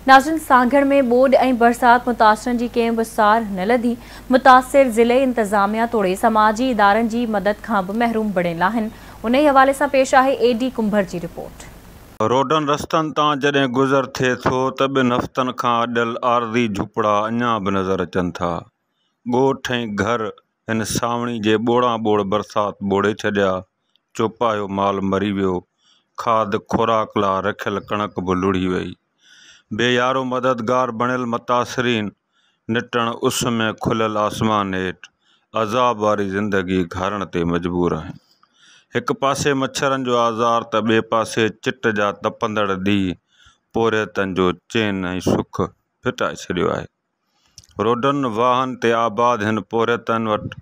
नाज़रीन, सांगड़ में बोड ऐं बरसात मुतासिरन जी कंहिं बि सार न लधी। मुतासिर ज़िले इंतज़ामिया तोड़े समाजी इदारनि जी मदद खां बि महरूम बणियल आहिनि। उन ई हवाले सां पेश आहे एडी कुंभर जी रिपोर्ट। रोडनि रस्तनि तां जॾहिं गुज़र थिए थो त ॿिनि हफ़्तनि खां अॾियल आरज़ी झुपड़ा अञा बि नज़र अचनि था। ॻोठ ऐं घर हिन सावणी जे ॿोड़ा ॿोड़ बरसात ॿोड़े छॾिया। चोपायो माल मरी वियो। खाद खुराक लाइ रखियल कणक बि लुड़ी वई। बेयारो मददगार बणियल मुतासिरीन निटण उस में खुलियल आसमान हेठि अज़ाब वारी ज़िंदगी घारण ते मजबूर आहिनि। हिक पासे मच्छरनि जो आज़ार त ॿिए पासे चिट जा तपंदड़ ॾींहं पोरियतनि जो चैन ऐं सुख फिटाए छॾियो आहे। रोडनि वाहन ते आबाद हिन पोरियतनि वटि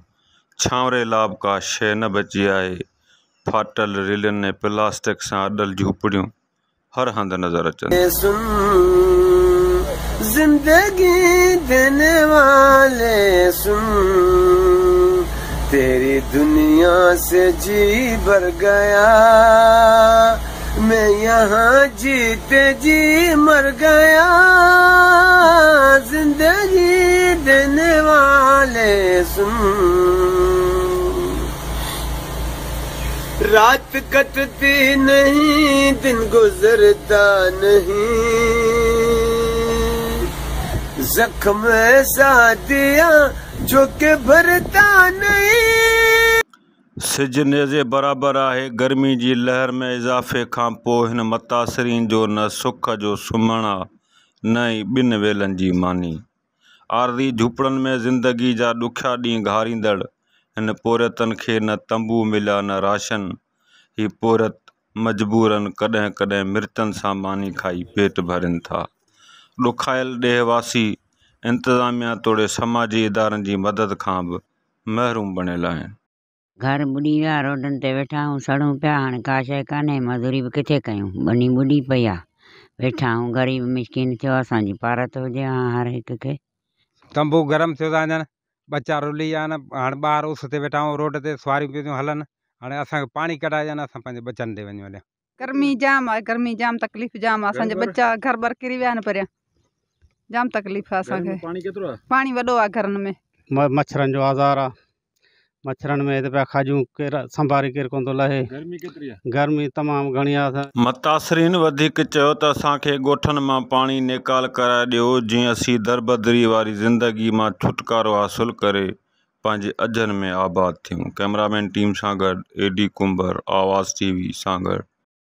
छांवरे लाइ का शइ न बची आहे। फाटल रेलियुनि ऐं प्लास्टिक सां अॾल झूपड़ियूं हर हंधि नज़र अचनि। जिंदगी देने वाले सुन, तेरी दुनिया से जी भर गया, मैं यहाँ जीते जी मर गया। जिंदगी देने वाले सुन, रात कटती नहीं, दिन गुजरता नहीं, जख्म ऐसा दिया जो के भरता नहीं। सिज नेज़े बराबर आहे। गर्मी जी लहर में इज़ाफ़े खां पोइ हिन मुतासिरीन जो न सुख जो सुम्हण आहे न ई ॿिनि वेलनि जी मानी। आरज़ी झूपड़नि में ज़िंदगी जा ॾुखिया ॾींहं घारींदड़ हिन पोरियतनि खे न तंबू मिलिया न राशन। ही पोरियत मजबूरन कॾहिं कॾहिं मिर्चनि सां मानी खाई पेट भरनि था। ॾुखायल ॾेहवासी इंतज़ामिया तोड़े समाजी इदारनि जी मदद खां बि महरूम बणियल आहिनि। घर ॿुॾी विया, रोडनि ते वेठा आहियूं, सड़ूं पिया। हाणे का शइ कान्हे, मज़दूरी बि किथे कयूं, ॿनी ॿुॾी पई आहे। वेठा आहियूं, ग़रीब मिसकिन थियो, असांजी पारत हुजे हर हिक खे। तंबू गरम थियो था वञनि, बच्चा रुली विया आहिनि। हाणे ॿाहिरि उस ते वेठा आहियूं, रोड ते सवारियूं पियूं थियूं हलनि। हाणे असांखे पाणी कढाए ॾियनि, असां पंहिंजे बचनि ते वञूं हलिया। गर्मी जाम आहे, गर्मी जाम तकलीफ़ जाम आहे। असांजे बच्चा घर बर किरी विया आहिनि परियां, जाम तकलीफ़ आहे असांखे। पाणी केतिरो आहे? पाणी वॾो आहे घरनि में। मच्छरनि जो आज़ार आहे। मच्छरनि में हिते पिया खाजूं, केरु संभारी केरु कोन थो लहे। गर्मी केतिरी आहे? गर्मी तमामु घणी आहे। मुतासिरीन वधीक चयो त असांखे ॻोठनि मां पाणी निकाल कराए ॾियो, जीअं असीं दरबदरी वारी ज़िंदगी मां छुटकारो हासिलु करे पंहिंजे अजनि में आबाद थियूं। कैमरामैन टीम सां गॾु एडी कुंभर, आवाज़ TV, सांगड़।